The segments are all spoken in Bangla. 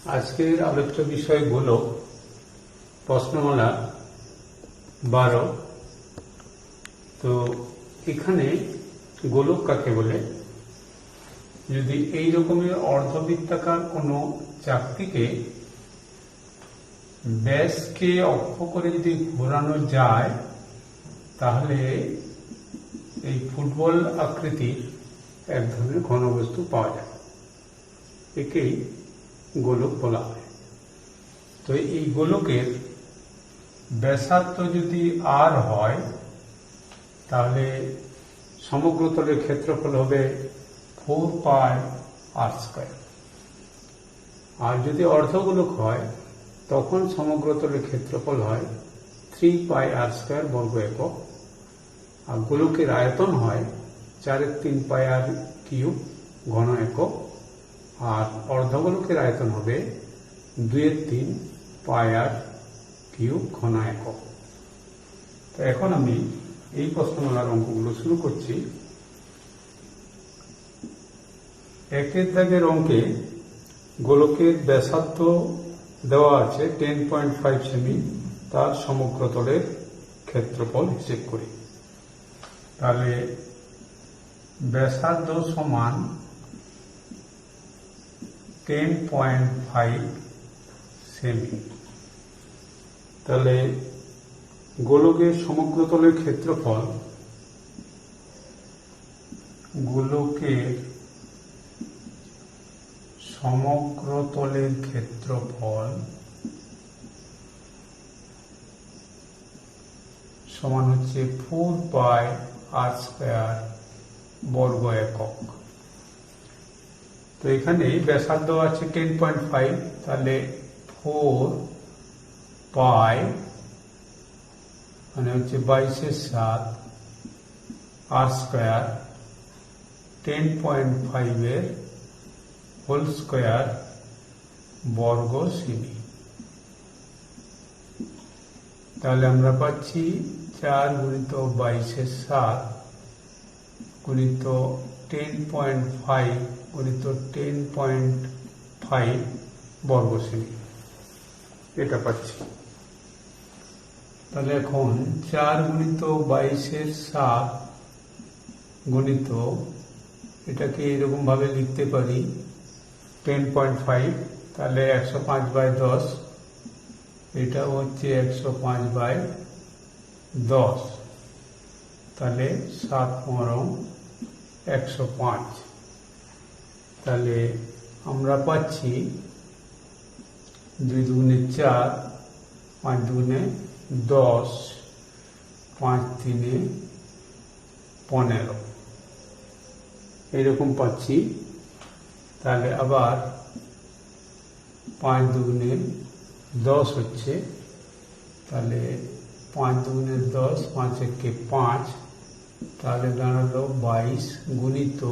আজকের আলোচ্য বিষয় গোলক, প্রশ্নমালা 12। তো এখানে গোলক কাকে বলে? যদি এই রকমের অর্ধবৃত্তাকার কোনো চাকতিকে ব্যাসকে অক্ষ করে যদি ঘোরানো যায়, তাহলে এই ফুটবল আকৃতির এক ধরনের ঘনবস্তু পাওয়া যায়। একেই গোলক বলা হয়। তো এই গোলকের ব্যাসার্ধ যদি আর হয়, তাহলে সমগ্র তলের ক্ষেত্রফল হবে 4πr²। আর যদি অর্ধগোলক হয়, তখন সমগ্র তলের ক্ষেত্রফল হয় 3πr² বর্গ একক। আর গোলকের আয়তন হয় 4/3πr³ ঘন একক। আর অর্ধগোলকের আয়তন হবে 2/3πr³ ঘন একক। তো এখন আমি এই প্রশ্নমালার অঙ্কগুলো শুরু করছি। একের দাগের অঙ্কে গোলকের ব্যাসার্ধ দেওয়া আছে 10.5 সেমি। তার সমগ্র তলের ক্ষেত্রফল হিসেব করি। তাহলে ব্যাসার্ধ সমান 10.5 সেমি। তাহলে গোলকের সমগ্র তলের ক্ষেত্রফল, গোলকের সমগ্র তলের ক্ষেত্রফল সমান হচ্ছে 4πr² বর্গ একক। তো এখানে ব্যাসার্ধ আছে 10.5, তাহলে 4π মানে হচ্ছে 22/7 r², 10.5 এর হোল স্কোয়ার বর্গ সেমি। তাহলে আমরা পাচ্ছি 4 গুণিত 22/7 গুণিত 10.5 গুণিত 10.5 বর্গ সেমি, এটা পাচ্ছি। তাহলে এখন 4 গুণিত 22/7 গুণিত, এটাকে এরকম ভাবে লিখতে পারি 10.5, তাহলে 105/10, এটা হচ্ছে 105/10, তাহলে 7×105। তাহলে আমরা পাচ্ছি 2 দুগুণে 4, 5 দুগুণে 10, 5 3-এ 15, এইরকম পাচ্ছি। তাহলে আবার 5 দুগুণে 10 হচ্ছে, তাহলে 5 দুগুণে 10, 5 একে 5, তাহলে দাঁড়ালো 22 গুণিত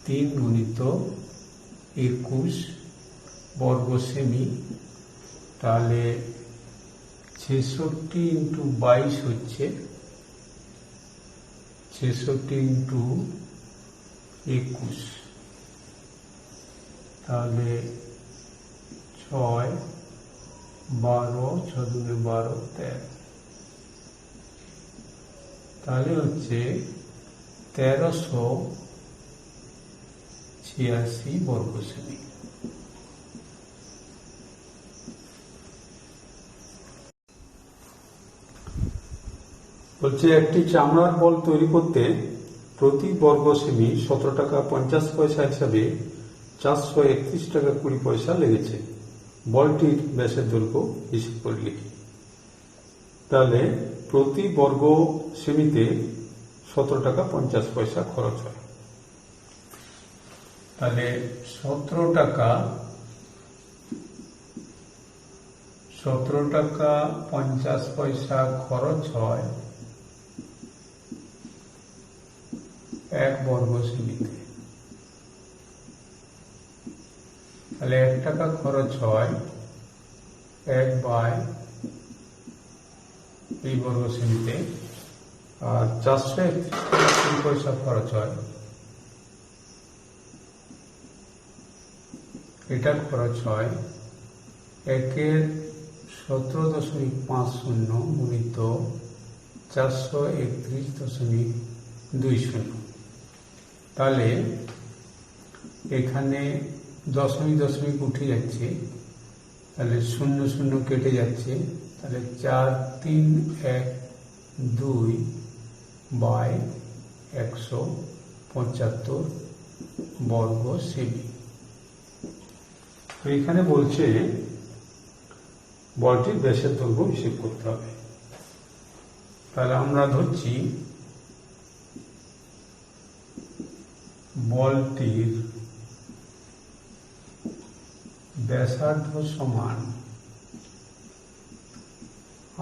3 গুণিত 21 বর্গ সেমি। তাহলে 66 × 22 হচ্ছে 66 × 21, তাহলে 6, 12, 6 দুগুণে 12, 13, তাহলে হচ্ছে 1386 বর্গ সেমি। বলছে একটি চামড়ার বল তৈরি করতে প্রতি বর্গ সেমি 17 টাকা 50 পয়সা হিসাবে 431 টাকা 20 পয়সা লেগেছে। বলটির ব্যাসের দৈর্ঘ্য হিসেব করে লিখি। তাহলে প্রতি বর্গ সেমিতে 17 টাকা 50 পয়সা খরচ হয়। তাহলে 17 টাকা 50 পয়সা খরচ হয় 1 বর্গ সেমিতে। তাহলে 1 টাকা খরচ হয় 1/, এই বর্গ সেমিতে। আর 431 পয়সা খরচ হয় এটা খরচ হয় 1/17.50 গুণিত 431.20। তাহলে এখানে দশমিক দশমিক উঠে যাচ্ছে, তাহলে 0 কেটে যাচ্ছে, তাহলে 4312/175 বর্গ সেমি। তো এখানে বলছে বলটির ব্যাসের দৈর্ঘ্য হিসেব করতে হবে। তাহলে আমরা ধরছি বলটির ব্যাসার্ধ সমান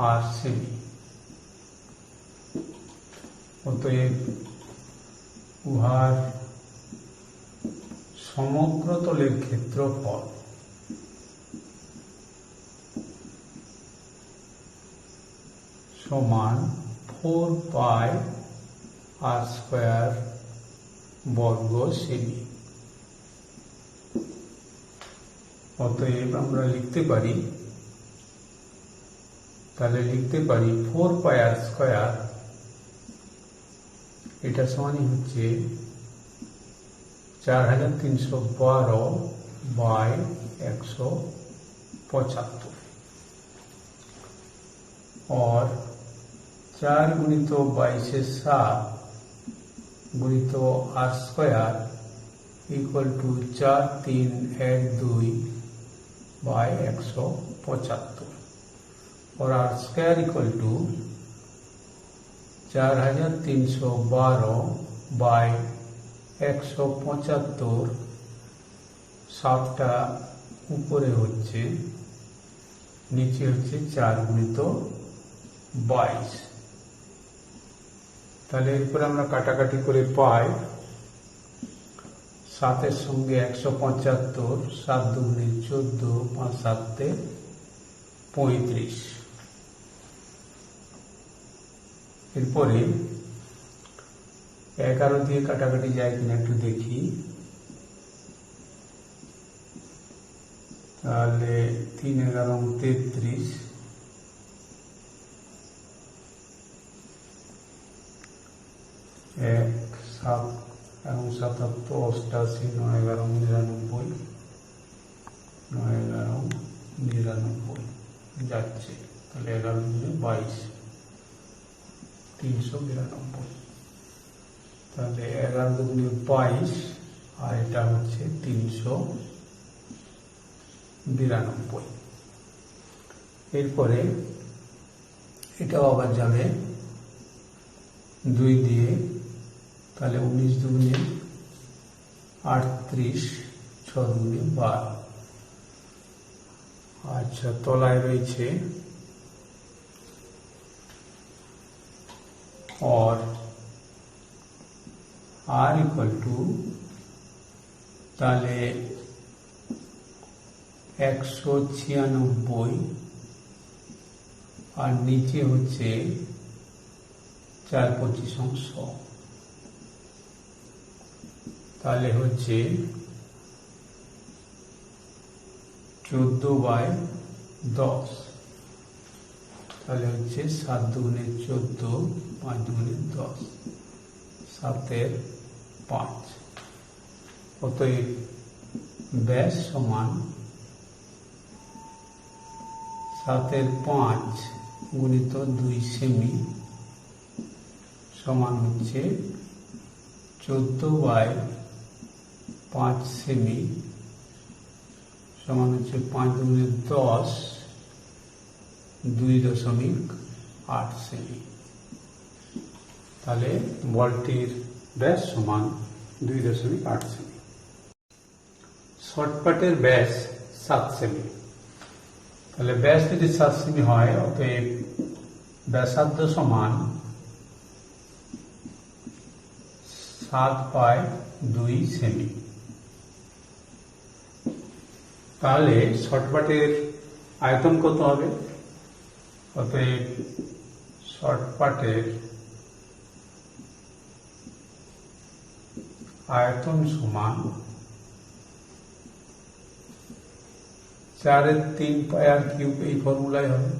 আর সেমি। অতএব উহার সমগ্র তলের ক্ষেত্রফল সমান 4πr² বর্গ সেমি। অতএব আমরা লিখতে পারি, তাহলে লিখতে পারি 4πr², এটা সমানই হচ্ছে 4312/175 और 4 गुणित 22/7 गुणित r² इक्वल टू 4312/175 और r² इक्वल टू 4312/175। 7টা উপরে হচ্ছে, নিচে হচ্ছে 4 গুণিত 22। তাহলে এরপরে আমরা কাটাকাটি করে পাই 7-এর সঙ্গে 175, 7 দুগুণে 14, 5 7 35। এরপরে 11 দিয়ে কাটাকাটি যায় কিনা একটু দেখি। তাহলে 3 11 33, 1 7 77 88 9 11 99, 9 11 99 যাচ্ছে। তাহলে 11 দুগুণে 22, 392। তাহলে 11 দুগুণে 22 আর এটা হচ্ছে 392। এরপরে এটাও আবার যাবে 2 দিয়ে, তাহলে 19 দুগুণে 38, 6 দুগুণে 12। আচ্ছা, তলায় রয়েছে और r इक्वल टू, তাহলে 196 আর নিচে হচ্ছে 4/25। তাহলে হচ্ছে 14/10। তাহলে হচ্ছে 7 দুগুণে 14, 5 দুগুণে 10, 7-এর 5। অতএব ব্যাস সমান 7-এর 5 গুণিত 2 সেমি সমান হচ্ছে 14/5 সেমি সমান হচ্ছে 5 দুগুণে 10, 2.8 সেমি। তাহলে বলটির ব্যাস সমান 2.8 সেমি। শর্টপাটের ব্যাস 7 সেমি। তাহলে ব্যাস যদি 7 সেমি হয়, অতএব ব্যাসার্ধ সমান 7/2 সেমি। তাহলে শর্টপাটের আয়তন কত হবে? অতএব শর্টপাটের আয়তন সমান 4/3 এই ফর্মুলায় হবে,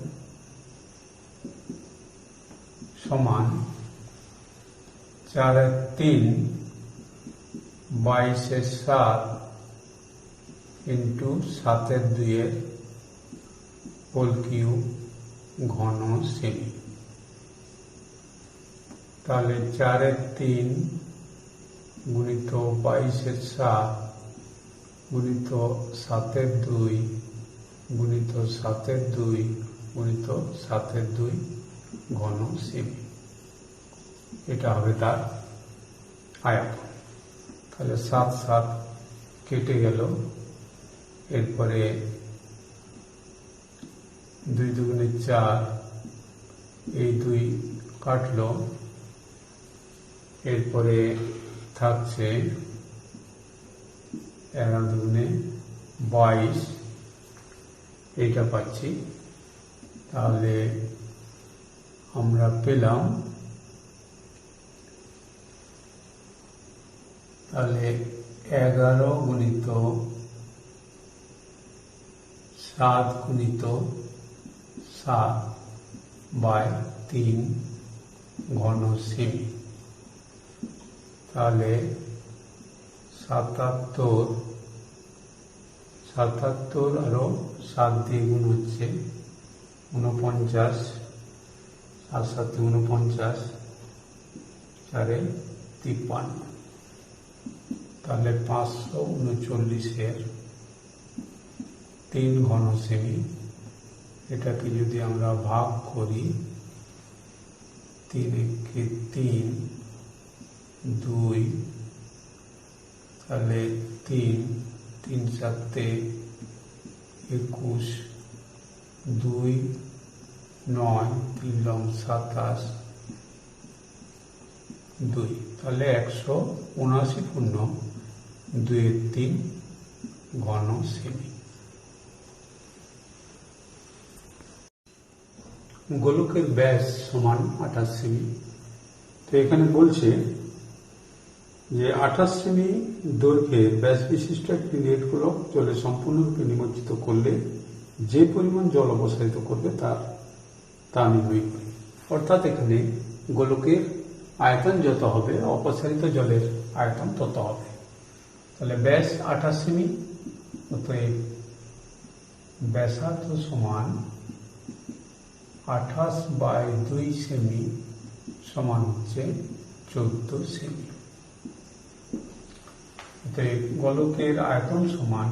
সমান 4/3 22/7 ইন্টু 7/2 হোল কিউব ঘন সেমি। তাহলে 4/3 গুণিত 22/7 গুণিত 7/2 গুণিত 7/2 গুণিত 7/2 ঘন সেমি, এটা হবে তার আয়তন। তাহলে 7 কেটে গেল, এরপরে 2 দুগুণে 4, এই 2 কাটলো, এরপরে থাকছে 11 দুগুণে 22, এইটা পাচ্ছি। তাহলে আমরা পেলাম, তাহলে 11 গুণিত 7 গুণিত 7/3 ঘন সেমি। তাহলে 77 আরো 7 দিয়ে গুণ হচ্ছে 49, 7 7 49, 4 53। তাহলে 539-এর 3 ঘন সেমি। এটাকে যদি আমরা ভাগ করি, 3 × 3 2, তাহলে 3 3 7 21, 2 9, 3 লং 27, 2, তাহলে 179.2/3 ঘন সেমি। গোলকের ব্যাস সমান 28 সেমি। তো এখানে বলছে যে 28 সেমি দৈর্ঘ্যের ব্যাস বিশিষ্ট একটি নেট গোলক জলে সম্পূর্ণরূপে নিমজ্জিত করলে যে পরিমাণ জল অপসারিত করবে তা নির্ণয় করি। অর্থাৎ এখানে গোলকের আয়তন যত হবে, অপসারিত জলের আয়তন তত হবে। তাহলে ব্যাস 28 সেমি, অতএব ব্যাসার্ধ সমান 28/2 সেমি সমান হচ্ছে 14 সেমি। অতএব গোলকের আয়তন সমান,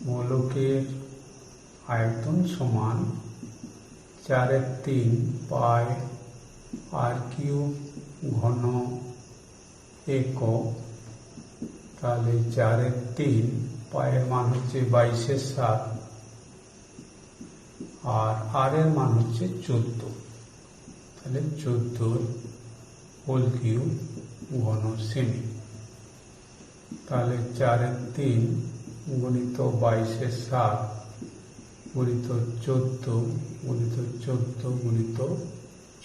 গোলকের আয়তন সমান 4/3 পাই r³ ঘন একক। তাহলে 4/3 পায়ের মান হচ্ছে 22/7 আর r এর মান হচ্ছে 14, তাহলে 14 হোল কিউব ঘন সেমি। তাহলে 4/3 গুণিত 22/7 গুণিত 14 গুণিত 14 গুণিত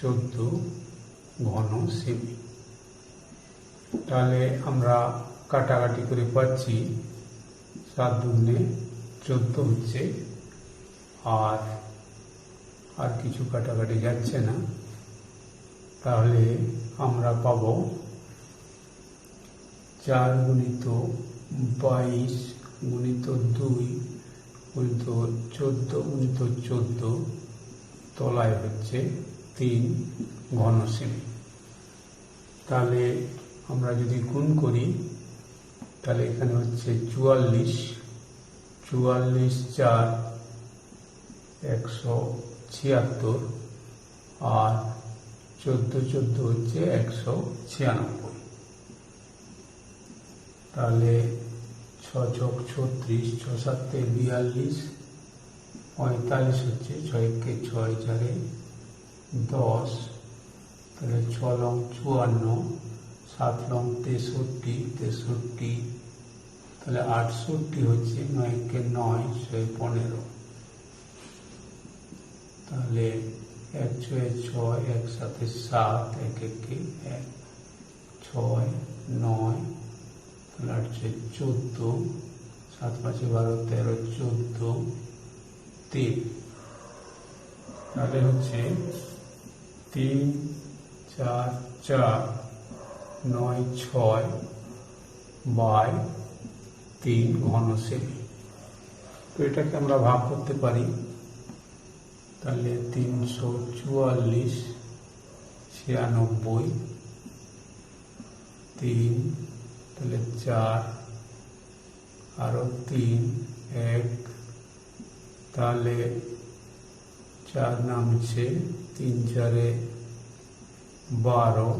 14 ঘন সেমি। তাহলে আমরা কাটাকাটি করে পাচ্ছি 7 দুগুণে 14 হচ্ছে, আর কিছু কাটাকাটি যাচ্ছে না। তাহলে আমরা পাব 4 গুণিত 22 গুণিত 2 গুণিত 14 গুণিত 14, তলায় হচ্ছে 3 ঘন সেমি। তাহলে আমরা যদি গুণ করি, তাহলে এখানে হচ্ছে 44, 44 4 176, আর 14 14 হচ্ছে 196। তাহলে 6 6 36, 6 7 42, 45 হচ্ছে, 6 কে 6 4 10, তাহলে 6 লং 54, 7 লং 63 63, তাহলে 68 হচ্ছে, 9 কে 9 6 15, তাহলে 1 6 6 1 7 7 1 1 1 6 9 তাহলে হচ্ছে 14, 7 5 12 13 14 3, তাহলে হচ্ছে 3 4 4 9 6 বাই 3 ঘন সেমি। তো এটাকে আমরা ভাগ করতে পারি, তাহলে 344 96 3, তাহলে 4 আরো 3 1, তাহলে 4 নামছে 3 4 12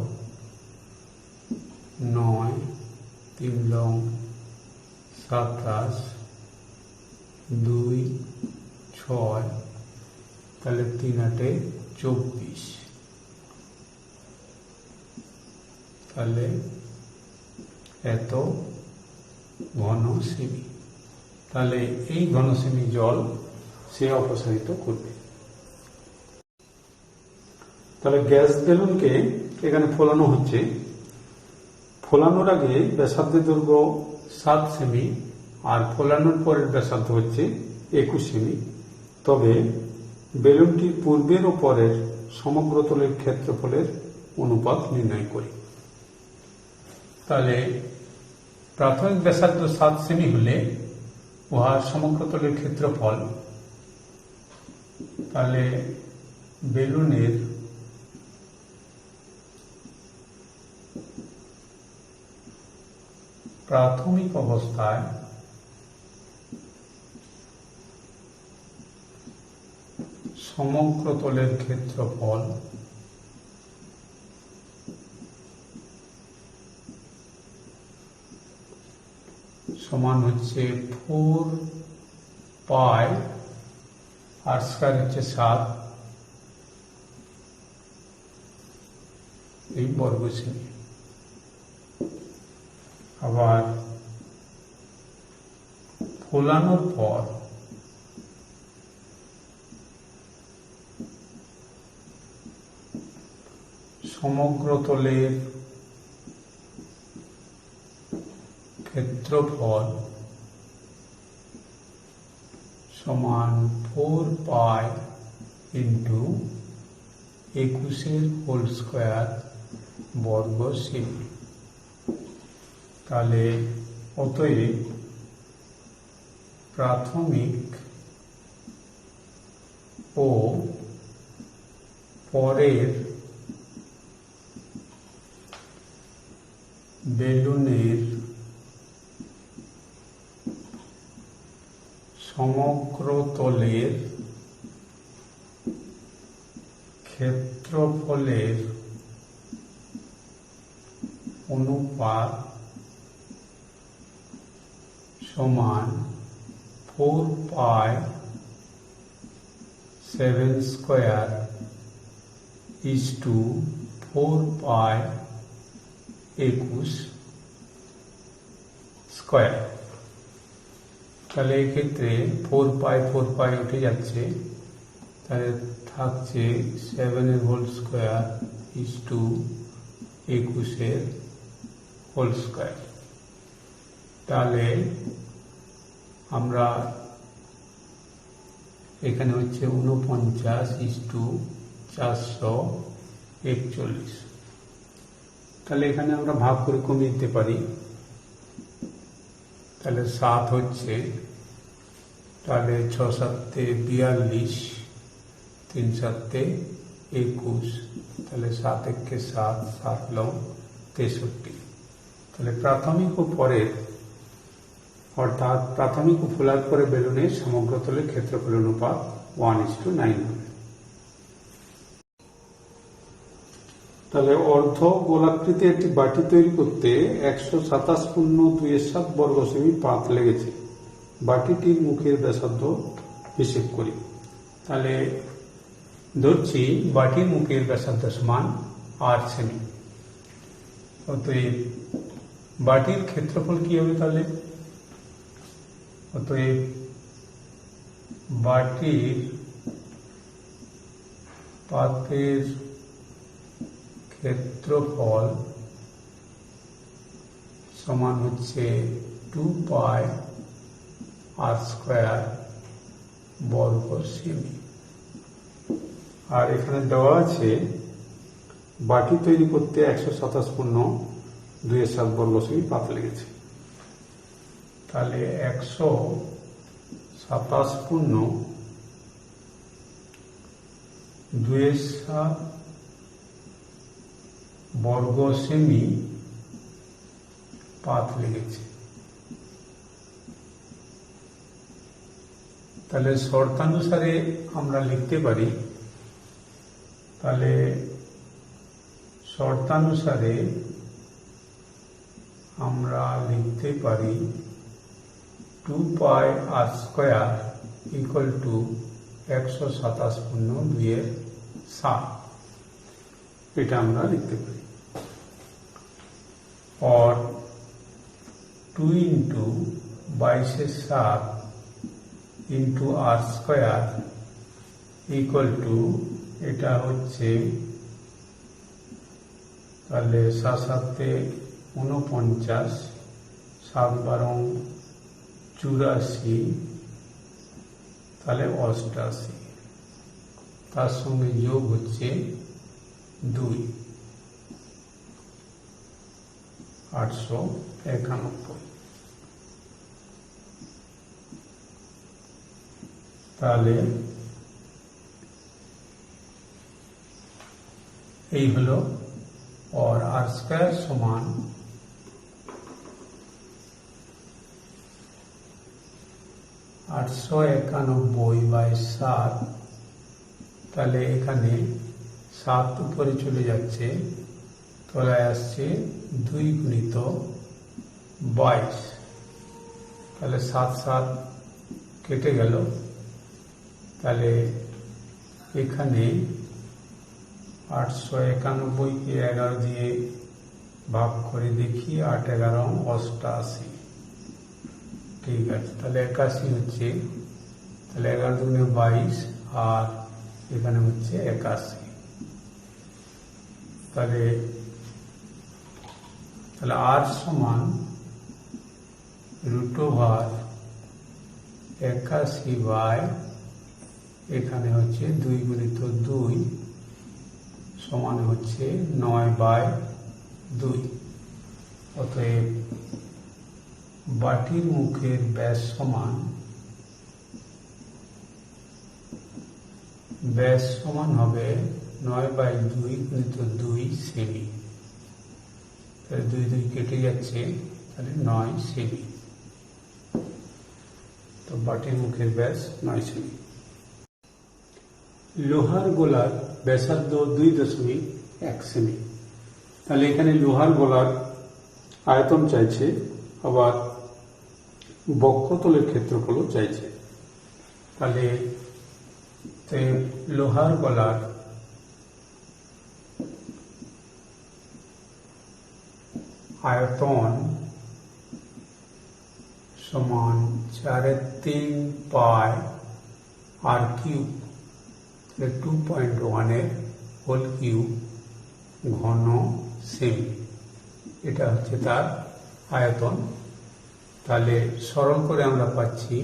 9 3 লং 27 2 6, তাহলে 3 8 24, তাহলে এত ঘন সেমি। তাহলে এই ঘন সেমি জল সে অপসারিত করবে। তাহলে গ্যাস বেলুনকে এখানে ফোলানো হচ্ছে। ফোলানোর আগে ব্যাসার্ধের দৈর্ঘ্য 7 সেমি আর ফোলানোর পরের ব্যাসার্ধ হচ্ছে 21 সেমি। তবে বেলুনটির পূর্বের ও পরের সমগ্র তলের ক্ষেত্রফলের অনুপাত নির্ণয় করি। তাহলে প্রাথমিক ব্যাসার্ধ 7 সেমি হলে উহার সমগ্র তলের ক্ষেত্রফল, তাহলে বেলুনের প্রাথমিক অবস্থায় সমগ্র তলের ক্ষেত্রফল সমান হচ্ছে 4 পাই, আর স্কয়ার হচ্ছে 7 এই বর্গ সেমি। আবার ফোলানোর পর সমগ্র তলের ক্ষেত্রফল সমান 4 পাই ইন্টু 21 হোল স্কয়ার বর্গ সেমি। তাহলে অতএব প্রাথমিক ও পরের বেলুনের সমগ্র তলের ক্ষেত্রফলের অনুপাত সমান 4 pi 7 square is to 4 pi 21 square. তাহলে এক্ষেত্রে 4 পাই উঠে যাচ্ছে, তাহলে থাকছে 7 এর হোল স্কয়ার ইজ টু 21 এর হোল স্কয়ার। তাহলে আমরা এখানে হচ্ছে 49 ইজ টু 441। তাহলে এখানে আমরা ভাগ করে কমিয়ে দিতে পারি। তাহলে 7 হচ্ছে, তাহলে 6 7 42, 3 7 21, তাহলে 7 1 7, 7 লং 63। তাহলে প্রাথমিক ও পরের, অর্থাৎ প্রাথমিক ও ফোলার পরে বেলুনের সমগ্র তলের ক্ষেত্রফলের অনুপাত 1:9 হবে। তাহলে অর্ধ গোলাকৃতি একটি বাটি তৈরি করতে 127.27 বর্গ সেমি পাত লেগেছে। বাটিটির মুখের ব্যাসার্ধ হিসেব করি। তাহলে ধরছি বাটির মুখের ব্যাসার্ধ সমান 8 সেমি। অতএব বাটির ক্ষেত্রফল কি হবে? তাহলে অতএব বাটির পাতের ক্ষেত্রফল সমান হচ্ছে 2 পাই আর স্কয়ার বর্গ সেমি। আর এখানে দেওয়া আছে বাটি তৈরি করতে 127 পূর্ণ 2/7 বর্গ সেমি পাত লেগেছে। তাহলে 127 পূর্ণ 2/7 বর্গ সেমি পাত লেগেছে। তাহলে শর্তানুসারে আমরা লিখতে পারি, তাহলে শর্তানুসারে আমরা লিখতে পারি 2 পাই আর স্কয়ার ইকুয়াল টু 127 পূর্ণ 2/7, এটা আমরা লিখতে পারি। और 2 into 22/7 into R square equal to এটা হচ্ছে তাহলে 7 7 49, 7 12 84, তাহলে 88, তার সঙ্গে যোগ হচ্ছে 2, 891। তাহলে এই হলো, और आर स्क्वायर समान 891/7, তাহলে এখানে 7 উপরে চলে যাচ্ছে, তলায় আসছে 2 গুণিত 22, তাহলে 7 7 কেটে গেল। তাহলে এখানে 891কে 11 দিয়ে ভাগ করে দেখি, 8 11 88, ঠিক আছে। তাহলে 81 হচ্ছে, তাহলে 11 দুগুণে 22 আর এখানে হচ্ছে 81। তাহলে আর সমান √81 এখানে হচ্ছে 2 গুণিত 2 সমান হচ্ছে 9/2। অতএব বাটির মুখের ব্যাস সমান হবে 9/2 গুণিত 2 সেমি। তাহলে 2 2 কেটে যাচ্ছে, তাহলে 9 সেমি। তো বাটির মুখের ব্যাস 9 সেমি। লোহার গোলার ব্যাসার্ধ 2.1 সেমি। তাহলে এখানে লোহার গোলার আয়তন চাইছে, আবার বক্ষতলের ক্ষেত্রফলও চাইছে। তাহলে লোহার গোলার আয়তন সমান 4/3 পাই আর কিউব, 2.1 এর হোল কিউব ঘন সেমি, এটা হচ্ছে তার আয়তন। তাহলে সরল করে আমরা পাচ্ছি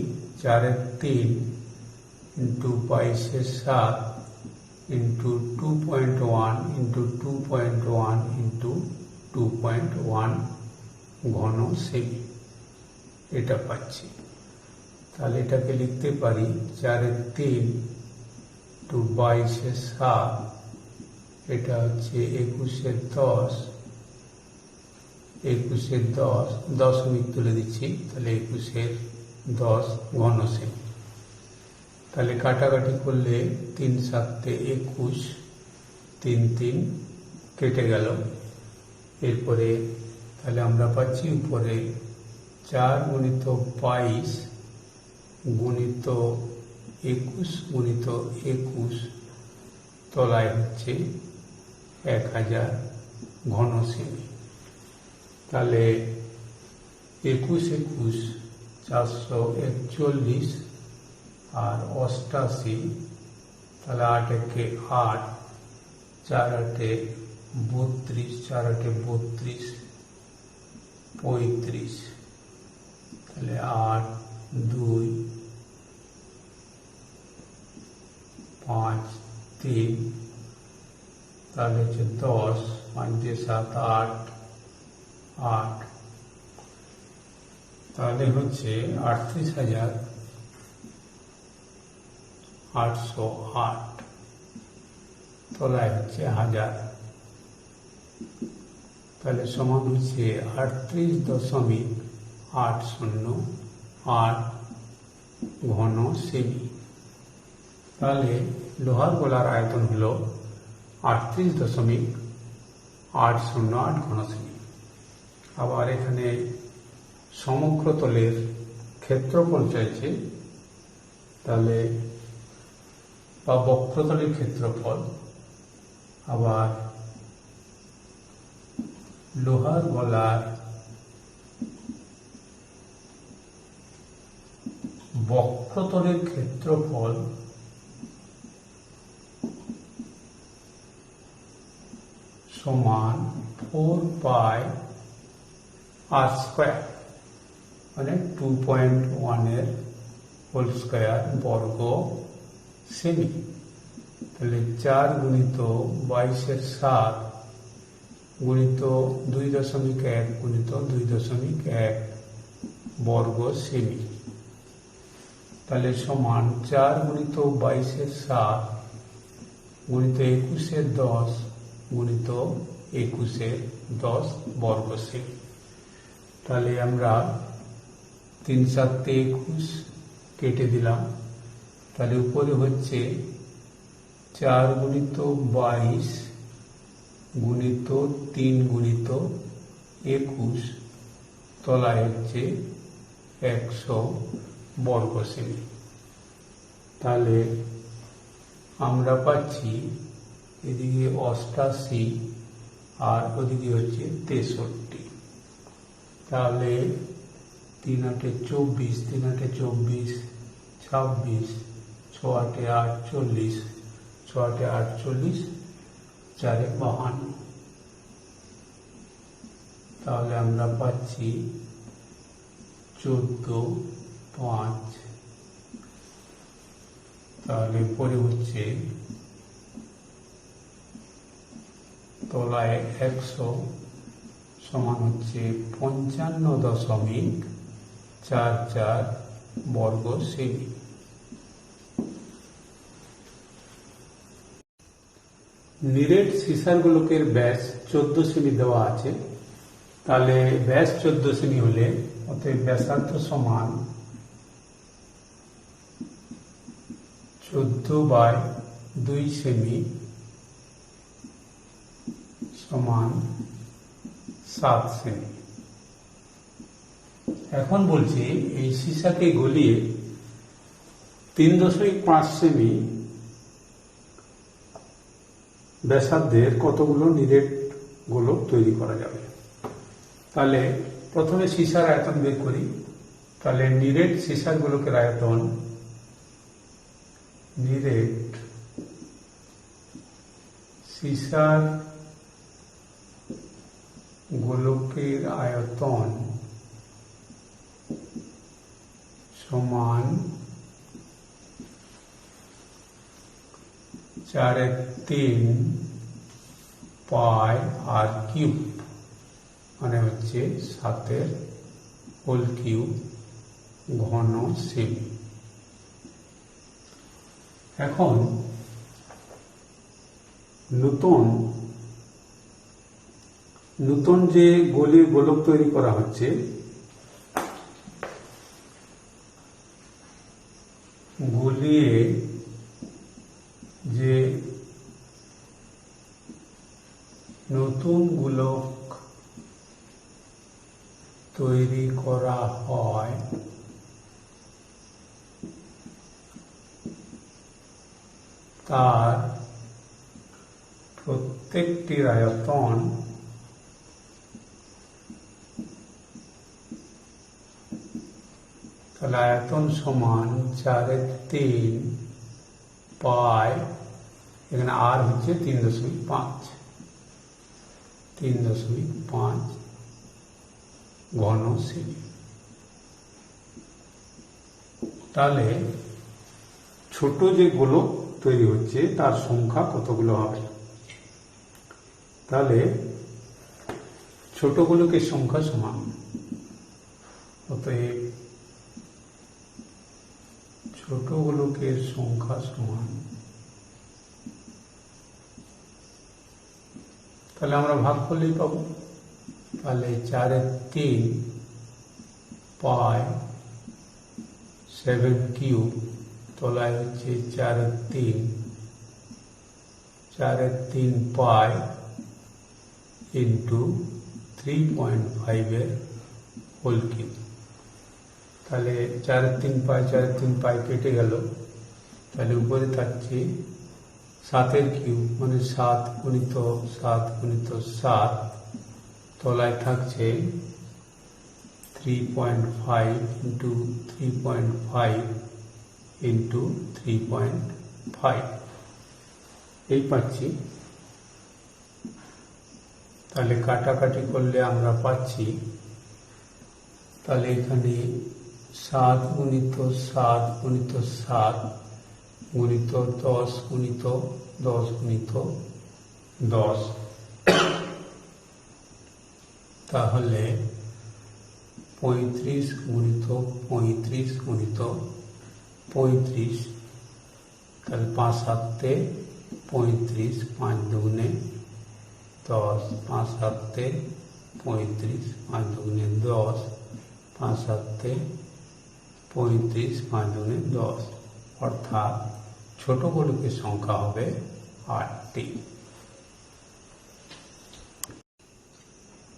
4/3 ইন্টু 22/7 ইন্টু 2.1 ইন্টু 2.1 ইন্টু 2.1 ঘন সেমি, এটা পাচ্ছি। তাহলে এটাকে লিখতে পারি 4/3 টু 22/7, এটা হচ্ছে 21/10, 21/10 দশমিক তুলে দিচ্ছি, তাহলে 21/10 ঘন সেমি। তাহলে কাটাকাটি করলে 3 7 21, 3 3 কেটে গেল। এরপরে তাহলে আমরা পাচ্ছি উপরে 4 গুণিত 22 গুণিত 21 গুণিত 21, তলায় হচ্ছে 1000 ঘন সেমি। তাহলে 21 21 441 আর 88, তাহলে 8 একে 8, 4 8 32, 4 8 32, 35, তাহলে 8, 2, 5, 3, তাহলে হচ্ছে 10, 5 দিয়ে 7, 8, 8, তাহলে হচ্ছে 38,808, তলায় হচ্ছে 1000, তাহলে সমান হচ্ছে 38.808 ঘন সেমি। তাহলে লোহার গোলার আয়তন হল 38.808 ঘন সেমি। আবার এখানে সমগ্র তলের ক্ষেত্রফল চাইছে, তাহলে বা বক্রতলের ক্ষেত্রফল। আবার লোহার গলার বক্রতলের ক্ষেত্রফল সমান 4πr², মানে 2.1 এর হোল স্কয়ার বর্গ সেমি। তাহলে 4 গুণিত 22/7 গুণিত 2.1 গুণিত 2.1 বর্গ সেমি, তাহলে সমান 4 গুণিত 22/7 গুণিত 21/10 গুণিত 21/10 বর্গ সেমি। তাহলে আমরা 3 × 7 = 21 কেটে দিলাম, তাহলে উপরে হচ্ছে 4 গুণিত 22 গুণিত 3 গুণিত 21, তলায় হচ্ছে 100 বর্গ সেমি। তাহলে আমরা পাচ্ছি এদিকে 88 আর ওদিকে হচ্ছে 63। তাহলে 3 × 8 = 24, 3 × 8 = 24, 26, 6 × 8 = 48, 6 × 8 = 48, 4 × 52। তাহলে আমরা পাচ্ছি 14.5। তাহলে পরে হচ্ছে তলায় 100 সমান হচ্ছে 55.44 বর্গ সেমি। নিরেট সিসার গোলকের ব্যাস 14 সেমি দেওয়া আছে। তাহলে ব্যাস 14 সেমি হলে অতএব ব্যাসার্ধ সমান 14/2 সেমি সমান 7 সেমি। এখন বলছি এই সীসাকে গলিয়ে 3.5 সেমি ব্যাসার্ধের কতগুলো নিরেট গোলক তৈরি করা যাবে। তাহলে প্রথমে সীসার আয়তন বের করি। তাহলে নিরেট সীসার গোলকের আয়তন, নিরেট সীসার গোলকের আয়তন সমান 4/3 πr³ মানে হচ্ছে 7 হোল কিউব ঘন সেমি। এখন নতুন যে গোলক তৈরি করা হচ্ছে, গলিয়ে যে নতুন গোলক তৈরি করা হয় তার প্রত্যেকটির আয়তন তাহলে আয়তন সমান 4/3 পাই, এখানে আর হচ্ছে 3.5 ঘন সেমি। তাহলে ছোট যে গোলক তৈরি হচ্ছে তার সংখ্যা কতগুলো হবে? তাহলে ছোট গোলকের সংখ্যা সমান, অতএব ছোট গোলকের সংখ্যা সমান, তাহলে আমরা ভাগ করলেই পাবো। তাহলে 4/3 পাই 7 কিউব, তলায় হচ্ছে 4/3 পাই ইন্টু 3.5 হোল কিউব। তাহলে 4/3 পাই কেটে গেল, তাহলে উপরে থাকছে 7 কিউব, মানে 7 গুণিত 7 গুণিত 7, তলায় থাকছে 3.5 ইন্টু 3.5 ইন্টু 3.5, এই পাচ্ছি। তাহলে কাটাকাটি করলে আমরা পাচ্ছি, তাহলে এখানে 7 গুণিত 7 গুণিত 7 গুণিত 10 গুণিত 10 গুণিত 10, তাহলে 35 গুণিত 35 গুণিত 35, তাহলে 5 7 35, 5 দুগুণে 10, 5 7 35, 5 দুগুণে 10, 5 7 35, 5 দুগুণে 10, অর্থাৎ ছোট গোলকের সংখ্যা হবে 8টি।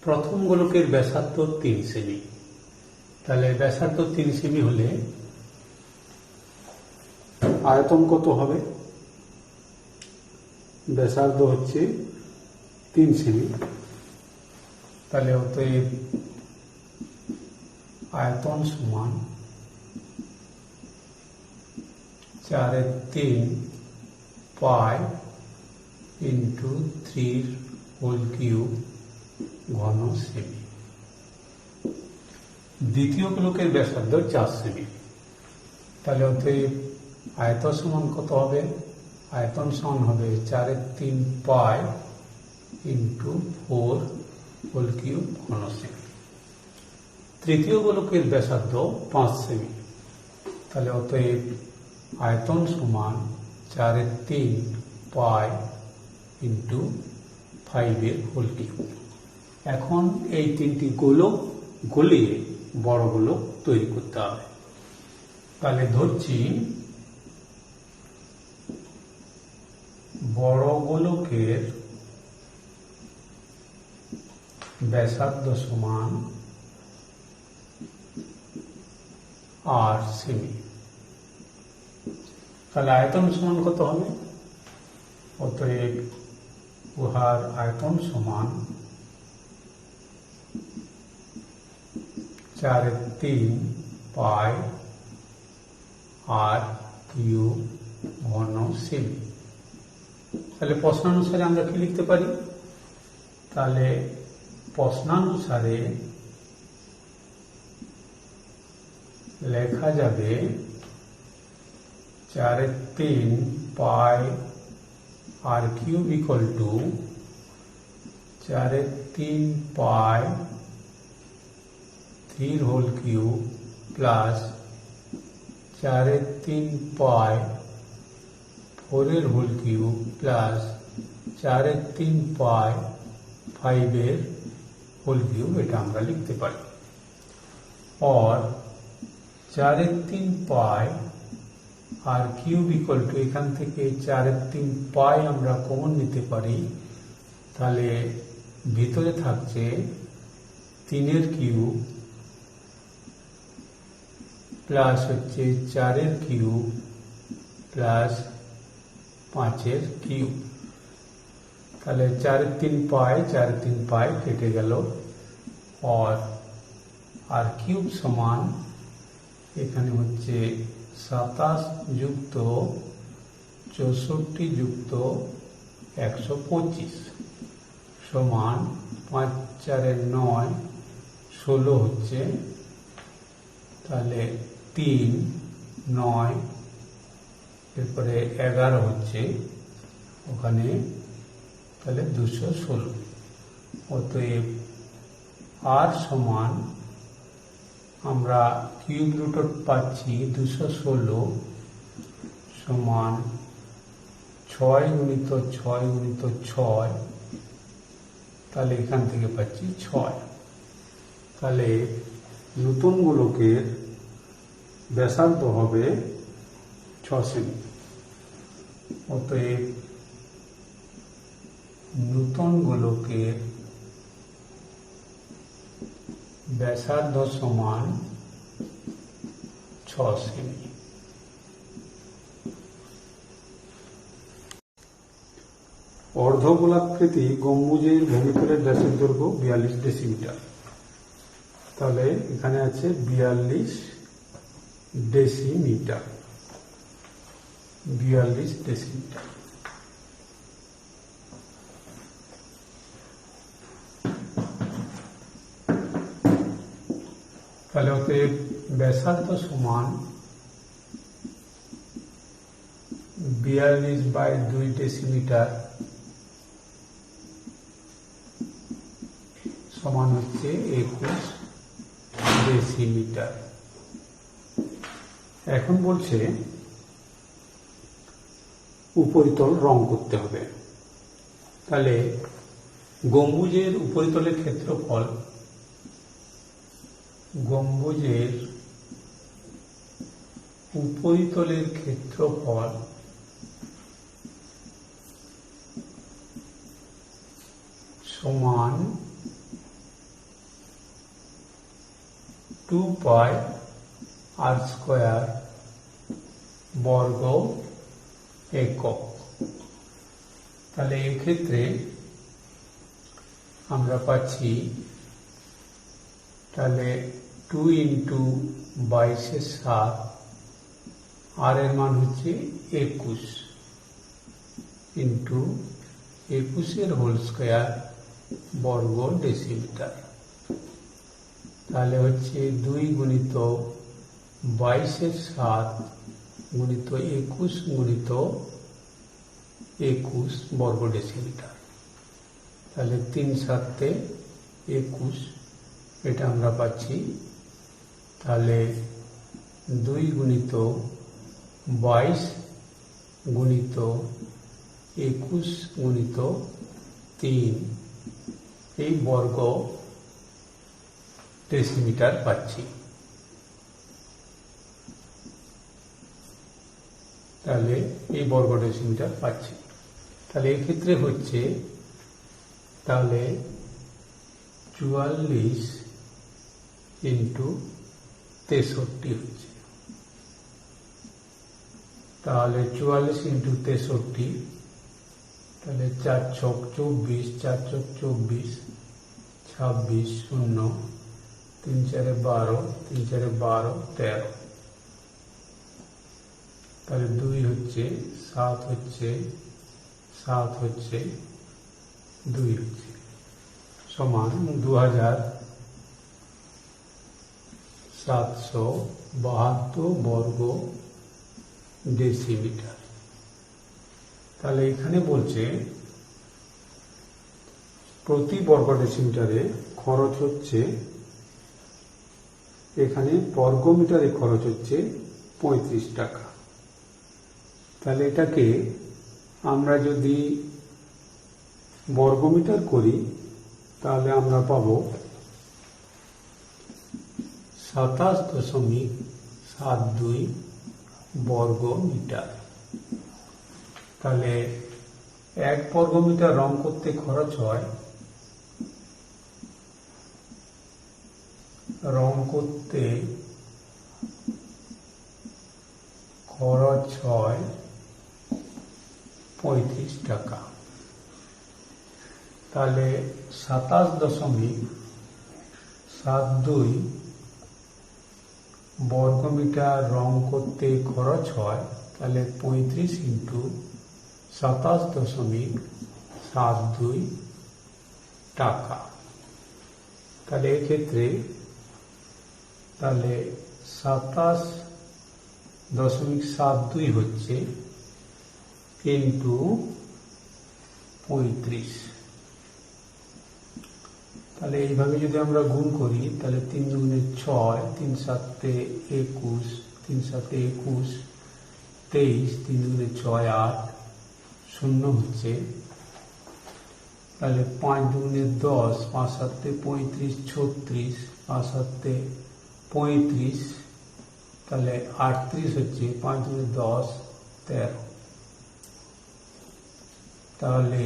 প্রথম গোলকের ব্যাসার্ধ 3 সেমি। তাহলে ব্যাসার্ধ 3 সেমি হলে আয়তন কত হবে? ব্যাসার্ধ হচ্ছে 3 সেমি, তাহলে অতএব আয়তন সমান 4/3 পাই ইন্টু 3 হোল কিউব ঘন সেমি। দ্বিতীয় গোলকের ব্যাসার্ধ 4 সেমি, তাহলে অতএব আয়তন সমান কত হবে? আয়তন সমান হবে 4/3 পাই ইন্টু 4 হোল কিউব ঘন সেমি। তৃতীয় গোলকের ব্যাসার্ধ 5 সেমি, তাহলে অতএব আয়তন সমান 4/3 পাই ইন্টু 5 হোল কিউব। এখন এই তিনটি গোলক গলিয়ে বড় গোলক তৈরি করতে হবে। তাহলে ধরছি বড় গোলকের ব্যাসার্ধ সমান 8 সেমি। তাহলে আয়তন সমান কত হবে? অতএব উহার আয়তন সমান 4/3 পাই আর কিউব ঘন সেমি। তাহলে প্রশ্নানুসারে আমরা কি লিখতে পারি? তাহলে প্রশ্নানুসারে লেখা যাবে 4/3 pi r cube equal to 4/3 pi 3 whole cube plus 4/3 pi 4 whole cube plus 4/3 pi 5 whole cube, এটা আমরা লিখতে পারি। और 4/3 pi r cube equal to, এখান থেকে 4/3 পাই আমরা কমন নিতে পারি, তাহলে ভিতরে থাকছে 3 কিউব প্লাস হচ্ছে 4 কিউব প্লাস 5 কিউব। তাহলে 4/3 পাই কেটে গেল, আর কিউব সমান এখানে হচ্ছে 27 যুক্ত 64 যুক্ত 125 সমান 5 4 9 16 হচ্ছে, তাহলে 3, 9, এরপরে 11 হচ্ছে ওখানে, তাহলে 216। অতএব আর সমান আমরা কিউব রুট পাচ্ছি 216 সমান 6 গুণিত 6 গুণিত 6, তাহলে এখান থেকে পাচ্ছি 6। তাহলে নূতন গোলকের ব্যাসার্ধ হবে 6 সেমি। অতএব নূতন গোলকের ব্যাসার্ধ সমান 6 সেমি। অর্ধগোলাকৃতি গম্বুজের ভূমিতলের ব্যাসের দৈর্ঘ্য 42 ডেসিমিটার। তাহলে এখানে আছে 42 ডেসিমিটার। 42 ডেসিমিটার। তাহলে অতএব ব্যাসার্ধ সমান 42/2 ডেসিমিটার সমান হচ্ছে 21 ডেসিমিটার। এখন বলছে উপরিতল রং করতে হবে। তাহলে গম্বুজের উপরিতলের ক্ষেত্রফল, গম্বুজের উপরিতলের ক্ষেত্রফল সমান 2πr² বর্গ একক। তাহলে এক্ষেত্রে আমরা পাচ্ছি, তাহলে 2 × 22/7, আর এর মান হচ্ছে 21 × 21 হোল স্কয়ার বর্গ ডেসিমিটার। তাহলে হচ্ছে 2 গুণিত 22/7 গুণিত 21 গুণিত 21 বর্গ ডেসিমিটার। তাহলে 3 × 7 = 21, এটা আমরা পাচ্ছি। তাহলে 2 গুণিত 22 গুণিত 21 গুণিত 3 এই বর্গ ডেসিমিটার পাচ্ছি। তাহলে এই বর্গ ডেসিমিটার পাচ্ছি। তাহলে এক্ষেত্রে হচ্ছে, তাহলে 44 × 63 হচ্ছে। তাহলে 44 × 63, তাহলে 4 × 6 = 24, 4 × 24, 26, 0, 3 × 4 = 12, 3 × 4 = 12, 13। তাহলে 2 হচ্ছে, 7 হচ্ছে, 7 হচ্ছে, 2 হচ্ছে, সমান 2772 বর্গ ডেসিমিটার। তাহলে এখানে বলছে প্রতি বর্গ ডেসিমিটারে খরচ হচ্ছে, এখানে বর্গমিটারে খরচ হচ্ছে 35 টাকা। তাহলে এটাকে আমরা যদি বর্গমিটার করি তাহলে আমরা পাব 27.72 বর্গ মিটার। তাহলে 1 বর্গমিটার রং করতে খরচ হয়, রং করতে খরচ হয় 35 টাকা। তাহলে 27.72 বর্গমিটার রং করতে খরচ হয়, তাহলে 35 × 27.72 টাকা। তাহলে এক্ষেত্রে তাহলে 27.72 হচ্ছে ইন্টু 35। তাহলে এইভাবে যদি আমরা গুণ করি তাহলে 3 দুগুণে 6, 3 সাতে 21, 3 সাতে 21, 23, 3 দুগুণে 6, 8, 0 হচ্ছে। তাহলে 5 দুগুণে 10, 5 সাতে 35, 36, 5 সাতে 35, তাহলে 38 হচ্ছে। 5 দুগুণে 10, 13। তাহলে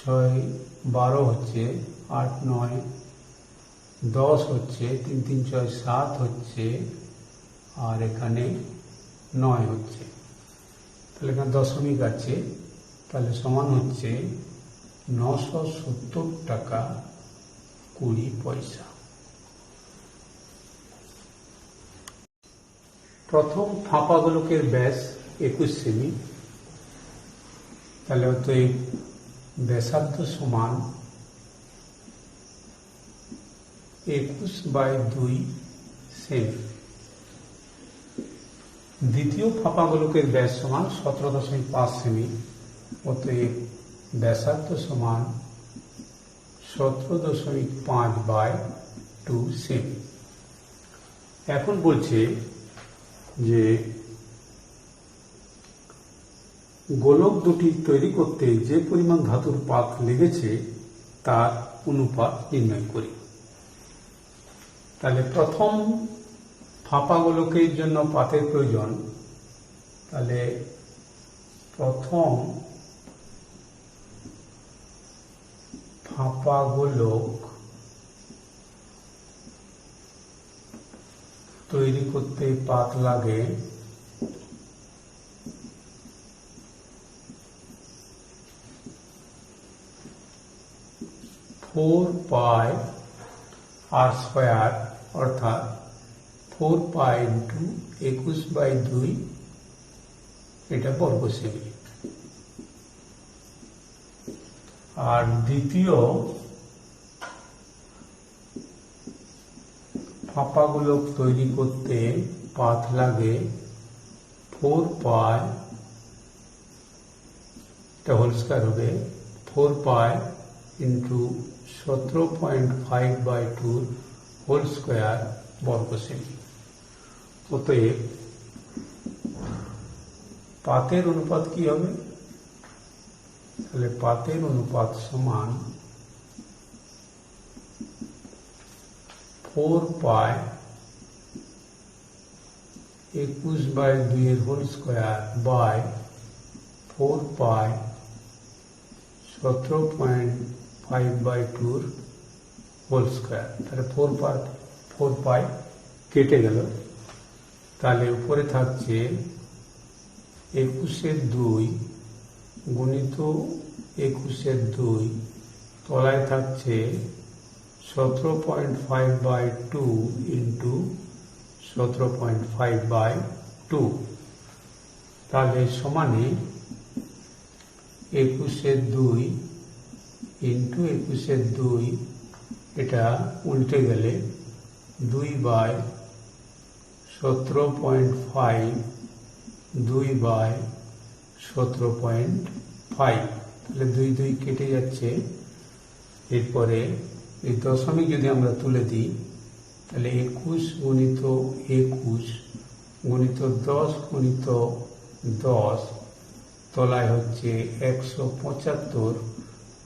6, 12 হচ্ছে, 8, 9, 10 হচ্ছে, 3, 3, 6, 7 হচ্ছে, আর এখানে 9 হচ্ছে। তাহলে এখানে দশমিক আছে, তাহলে সমান হচ্ছে 970 টাকা 20 পয়সা। প্রথম ফাঁপা গোলকের ব্যাস 21 সেমি। তাহলে অতএব ব্যাসার্ধ সমান 21/2 সেমি। দ্বিতীয় ফাঁপা গোলকের ব্যাস সমান 17.5 সেমি। অতএব ব্যাসার্ধ সমান 17.5/2 সেমি। এখন বলছে যে গোলক দুটি তৈরি করতে যে পরিমাণ ধাতুর পাত লেগেছে তার অনুপাত নির্ণয় করি। তাহলে প্রথম ফাঁপা গোলকের জন্য পাতের প্রয়োজন। তাহলে প্রথম ফাঁপা গোলক তৈরি করতে পাত লাগে 4πr², অর্থাৎ 4π × 21/2, এটা বর্গ সেমি। আর দ্বিতীয় ফাঁপা গোলক তৈরি করতে পাত লাগে 4π, এটা হোল স্কয়ার হবে, 4π × 17.5/2 হোল স্কয়ার বর্গ সেমি। অতএব পাতের অনুপাত কি হবে? তাহলে পাতের অনুপাত সমান 4π 21/2 whole square by 4π 17.5/2 whole square. তাহলে 4π কেটে গেল। তাহলে উপরে থাকছে 21/2 গুণিত 21/2, তলায় থাকছে 17.5/2 ইন্টু 17.5/2। তাহলে সমানে 21/2 ইন্টু 21/2, এটা উল্টে গেলে 2/17.5, 2/17.5। তাহলে 2 2 কেটে যাচ্ছে। এরপরে এই দশমিক যদি আমরা তুলে দিই তাহলে 21 গুণিত 21 গুণিত 10 গুণিত 10, তলায় হচ্ছে 175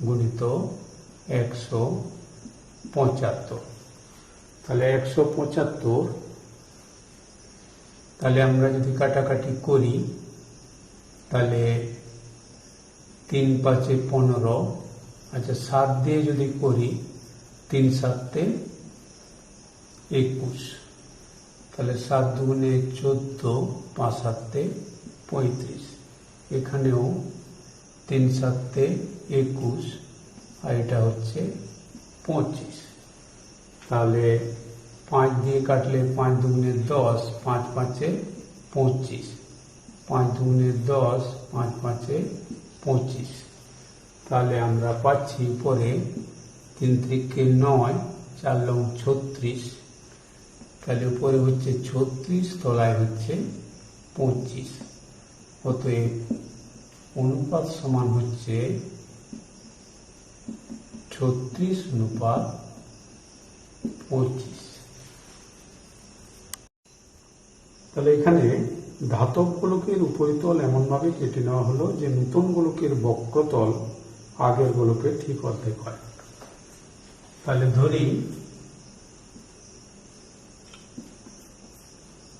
গুণিত 175। তাহলে 175, তাহলে আমরা যদি কাটাকাটি করি তাহলে 3 5 15, আচ্ছা 7 দিয়ে যদি করি 3 7 21, তাহলে 7 দুগুণে 14, 5 7 35। এখানেও 3 7 21, আর এটা হচ্ছে 25। তাহলে 5 দিয়ে কাটলে 5 দুগুণে 10, 5 5 25, 5 দুগুণে 10, 5 5 25। তাহলে আমরা পাচ্ছি উপরে 3 3 9, 4 লং 36, তাহলে উপরে হচ্ছে 36, তলায় হচ্ছে 25। অতএব অনুপাত সমান হচ্ছে 36:25। তাহলে এখানে ধাতব গোলকের উপরিতল এমনভাবে কেটে নেওয়া হলো যে নূতন গোলকের বক্রতল আগের গোলকের ঠিক অর্ধেক হয়। তাহলে ধরি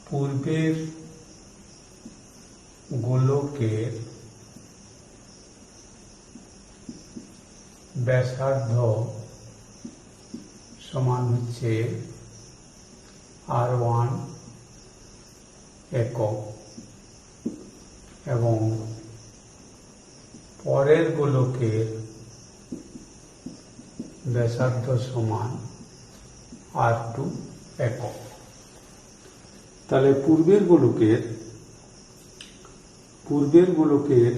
পূর্বের গোলকের ব্যাসার্ধ সমান হচ্ছে R1 একক এবং পরের গোলকের ব্যাসার্ধ সমান R2 একক। তাহলে পূর্বের গোলকের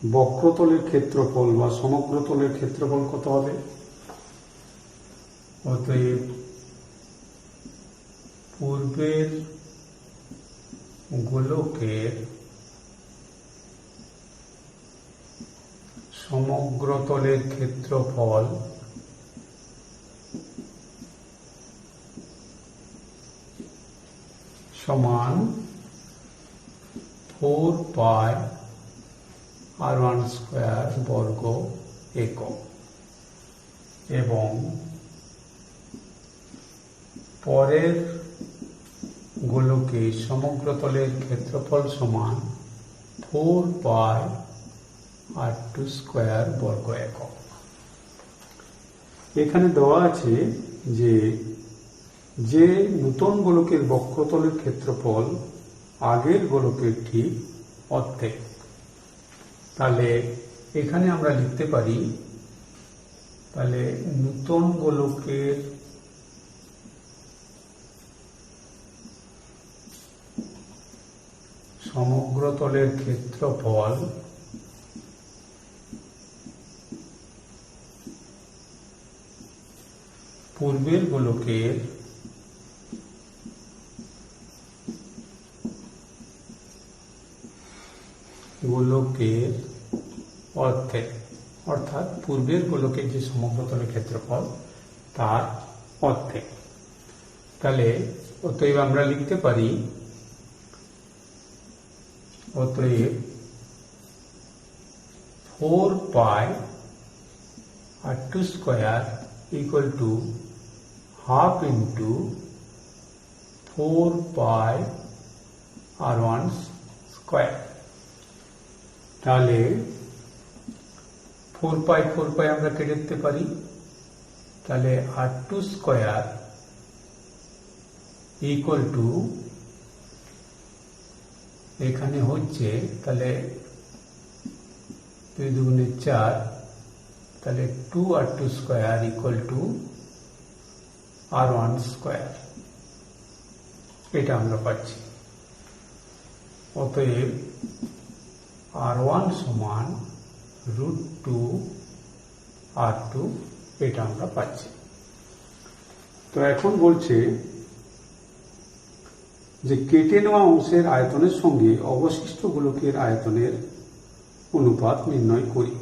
বক্রতলের ক্ষেত্রফল বা সমগ্রতলের ক্ষেত্রফল কত হবে? অতএব পূর্বের গোলকের সমগ্রতলের ক্ষেত্রফল সমান 4πr1² বর্গ একক এবং পরের গোলকের সমগ্রতলের ক্ষেত্রফল সমান 4πr2² বর্গ একক। এখানে দেওয়া আছে যে নূতন গোলকের বক্রতলের ক্ষেত্রফল আগের গোলকের ঠিক অর্ধেক। তাহলে এখানে আমরা লিখতে পারি, তাহলে নূতন গোলকের সমগ্রতলের ক্ষেত্রফল পূর্বের গোলকের অর্ধেক, অর্থাৎ পূর্বের গোলকের যে সমগ্রতলের ক্ষেত্রফল তার অর্ধেক। তাহলে অতএব আমরা লিখতে পারি, অতএব 4πr2² ½ into 4πr1²। তাহলে 4π আমরা কেটে দিতে পারি, তাহলে r2² এখানে হচ্ছে, তাহলে 2 দুগুণে 4, তাহলে 2r2² r1²। এটা আমরা পাচ্ছি। অতএব R1 সমান √2 R2, এটা আমরা পাচ্ছি। তো এখন বলছে যে কেটে নেওয়া অংশের আয়তনের সঙ্গে অবশিষ্ট গোলকের আয়তনের অনুপাত নির্ণয় করি।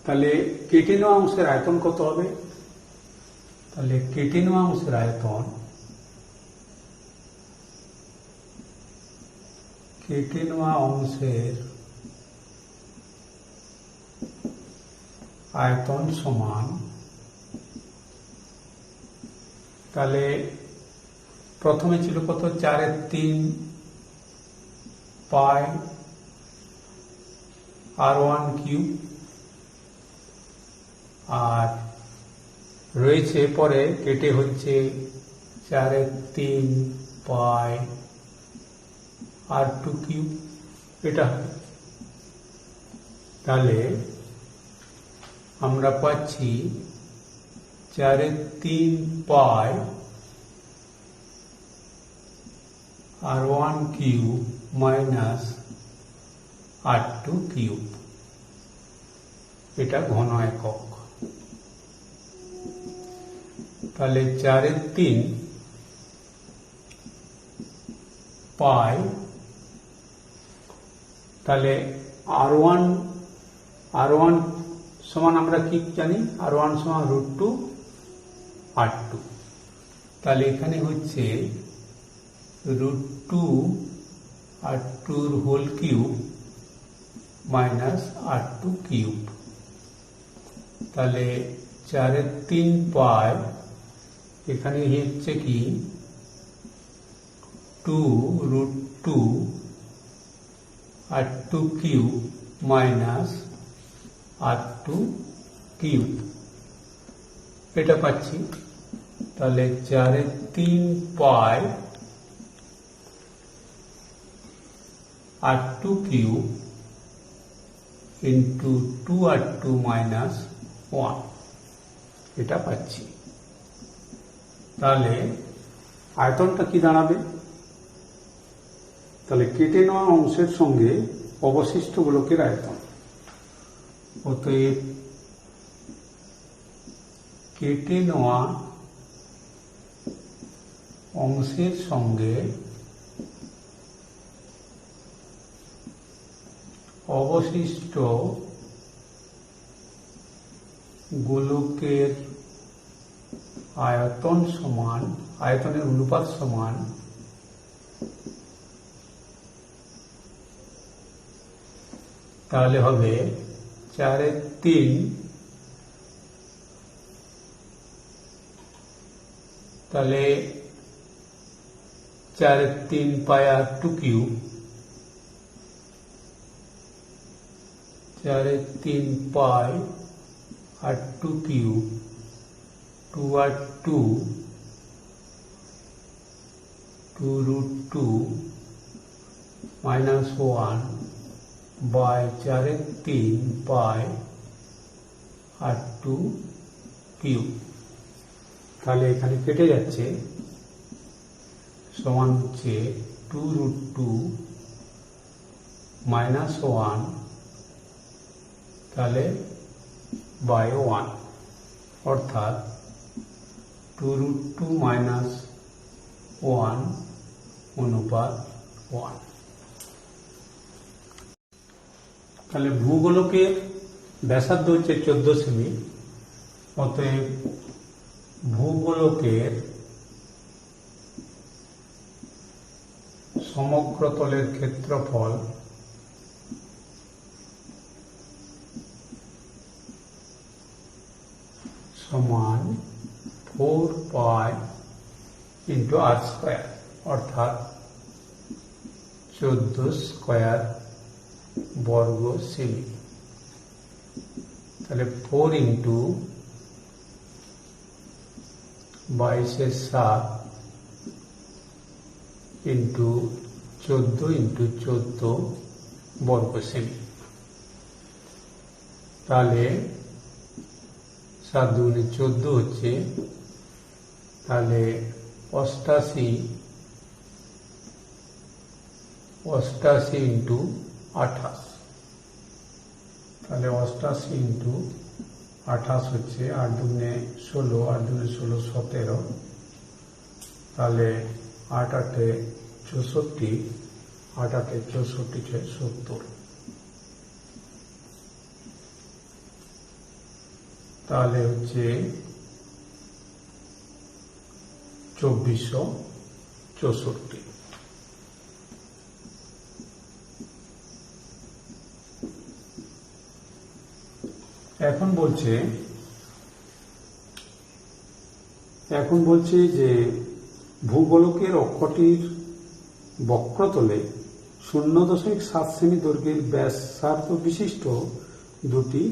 তাহলে কেটে নেওয়া অংশের আয়তন কত হবে? তাহলে কেটে নেওয়া অংশের আয়তন সমান, তাহলে প্রথমে ছিল কত? 4/3 পাই r1³ আর রয়েছে পরে কেটে হচ্ছে 4/3 পাই r2³ এটা হবে। তাহলে আমরা পাচ্ছি 4/3 পাই r1³ মাইনাস r2³। এটা ঘন একক। তাহলে 4/3 পাই, তাহলে R1 সমান আমরা কি জানি, R1 সমান √2 R2। তাহলে এখানে হচ্ছে √2 R2 whole cube minus R2 cube. তাহলে 4/3 পাই, এখানে হচ্ছে কি 2√2 R2 cube minus R2 cube, এটা পাচ্ছি। তাহলে 4/3 pi R2 cube into 2R2 minus 1, এটা পাচ্ছি। তাহলে আয়তনটা কি দাঁড়াবে, তাহলে কেটে নেওয়া অংশের সঙ্গে অবশিষ্ট গোলকের আয়তন। অতএব কেটে নেওয়া অংশের সঙ্গে অবশিষ্ট গোলকের আয়তন সমান, আয়তনের অনুপাত সমান তাহলে হবে 4/3, তাহলে 4/3 pi R2 cube, 4/3 pi R2 cube 2R2 2√2 minus 1 by 4/3 pi R2 cube. তাহলে এখানে কেটে যাচ্ছে, সমান হচ্ছে 2√2 মাইনাস 1, তাহলে বাই 1, অর্থাৎ 2√2 মাইনাস 1 অনুপাত 1। তাহলে ভূগোলকের ব্যাসার্ধ হচ্ছে 14 সেমি। অতএব ভূগোলকের সমগ্র তলের ক্ষেত্রফল সমান 4 পাই ইন্টু R স্কোয়ার, অর্থাৎ 14 স্কোয়ার বর্গ সেমি। তাহলে 4 ইন্টু 22/7 ইন্টু 14 ইন্টু 14 বর্গ সেমি। তাহলে 7 দুগুণে 14 হচ্ছে, তাহলে 88 ইন্টু 28, তাহলে 88 ইন্টু 28 হচ্ছে 8 দুগুণে 16, 8 দুগুণে 16 17, তাহলে 8 8 64, 8 8 64 70, তাহলে হচ্ছে 2464। এখন বলছে যে ভূগোলকের অক্ষটির বক্রতলে 0.7 সেমি দৈর্ঘ্যের ব্যাসার্ধ বিশিষ্ট দুটি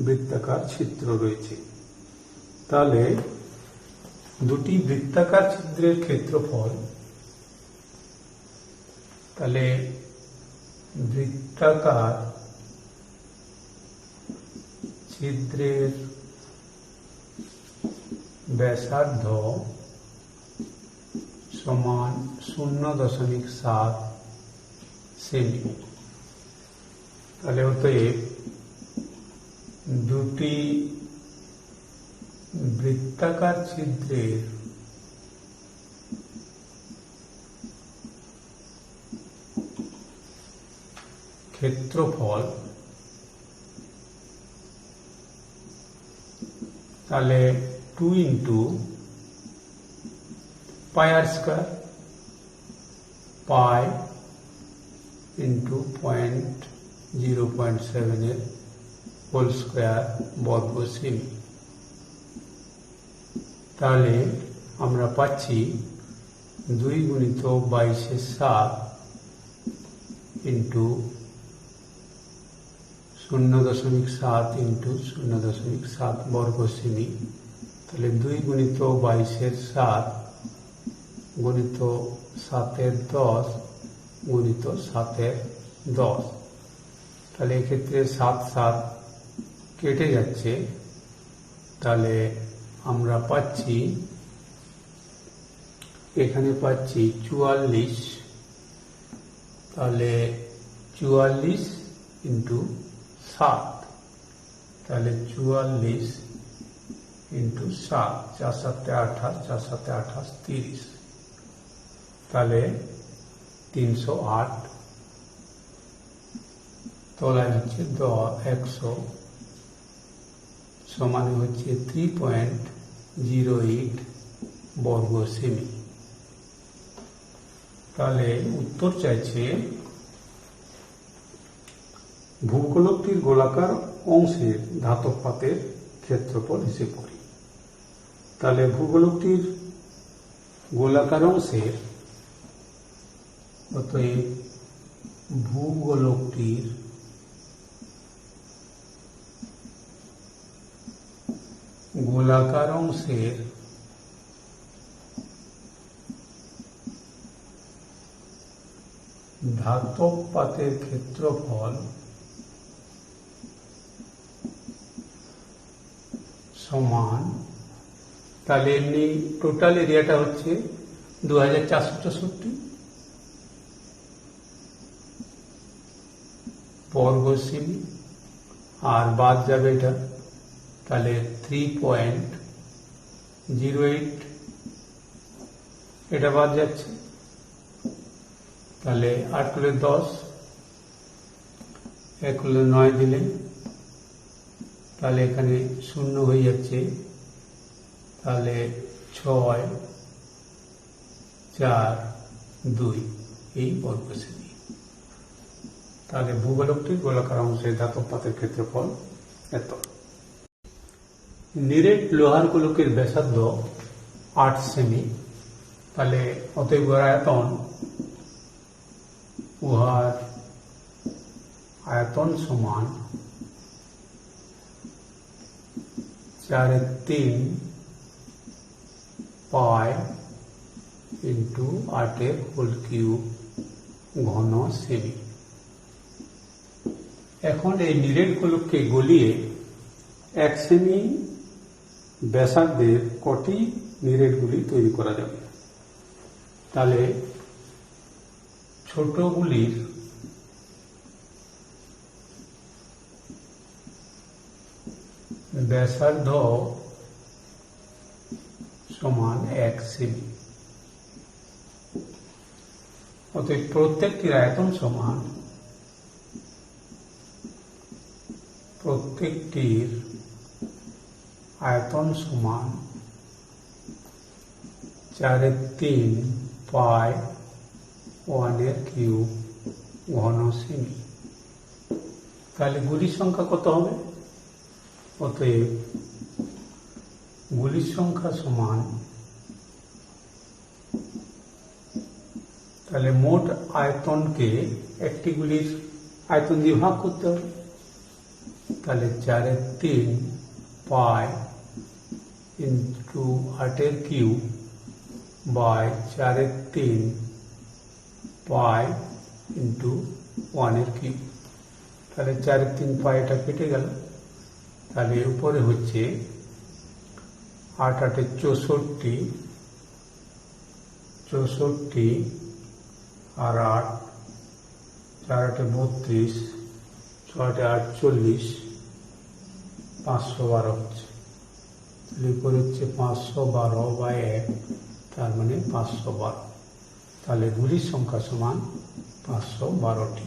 বৃত্তাকার ছিদ্র রয়েছে। তাহলে দুটি বৃত্তাকার ছিদ্রের ক্ষেত্রফল, তাহলে বৃত্তাকার ছিদ্রের ব্যাসার্ধ সমান 0.7 সেমি। তাহলে অতএব দুটি বৃত্তাকার ছিদ্রের ক্ষেত্রফল তাহলে 2 ইন্টু পাই আর স্কয়ার, পাই ইন্টু 0.7 এর হোল স্কয়ার বর্গ সেমি। তাহলে আমরা পাচ্ছি 2 গুণিত 22/7 ইন্টু 0.7 ইন্টু 0.7 বর্গ সেমি। তাহলে 2 গুণিত 22/7 গুণিত 7/10 গুণিত 7/10। তাহলে এক্ষেত্রে 7 কেটে যাচ্ছে। তাহলে আমরা পাচ্ছি এখানে পাচ্ছি 44। তাহলে 44 ইন্টু 7, তাহলে 44 ইন্টু 7, 4 7 28, 4 7 28 30। তাহলে 308, তলায় হচ্ছে 100, সমানে হচ্ছে 3.08 বর্গ সেমি। তাহলে উত্তর চাইছে ভূগোলকটির গোলাকার অংশের ধাতব পাতের ক্ষেত্রফল হিসেব করি। তাহলে ভূগোলকটির গোলাকার অংশের অতএব ভূগোলকটির গোলাকার অংশের ধাতব পাতের ক্ষেত্রফল সমান, তাহলে এমনি টোটাল এরিয়াটা হচ্ছে 2464 বর্গ সেমি, আর বাদ যাবে এটা, তাহলে 3.08 এটা বাদ যাচ্ছে। তাহলে 8 × 10, 1 × 9 দিলে তাহলে এখানে 0 হয়ে যাচ্ছে। তাহলে 6 4 2 এই বর্গ সেমি। তাহলে ভূগোলকটির গোলাকার অংশের ধাতব পাতের ক্ষেত্রফল এত। নিরেট লোহার গোলকের ব্যাসার্ধ 8 সেমি। তাহলে অতএব আয়তন, উহার আয়তন সমান 4/3 পাই ইন্টু 8 হোল কিউব ঘন সেমি। এখন এই নিরেট গোলককে গলিয়ে 1 সেমি ব্যাসার্ধের কটি নিরেটগুলি তৈরি করা যাবে। তাহলে ছোটগুলির ব্যাসার্ধ সমান 1 সেমি। অতএব প্রত্যেকটির আয়তন সমান, প্রত্যেকটির আয়তন সমান 4/3 পাই 1 কিউব ঘন সেমি। তাহলে গুলির সংখ্যা কত হবে? অতএব গুলির সংখ্যা সমান, তাহলে মোট আয়তনকে একটি গুলির আয়তন দিয়ে ভাগ করতে হবে। তাহলে 4/3 pi into 8 cube by 4/3 pi into 1 cube. তাহলে 4/3 পাইটা কেটে গেল। তাহলে উপরে হচ্ছে 8 8 64, 64 আর 8, 4 8 32, 6 8 48, 512 হচ্ছে। তাহলে উপরে হচ্ছে 512/1, তার মানে 512। তাহলে গুলির সংখ্যা সমান 512টি।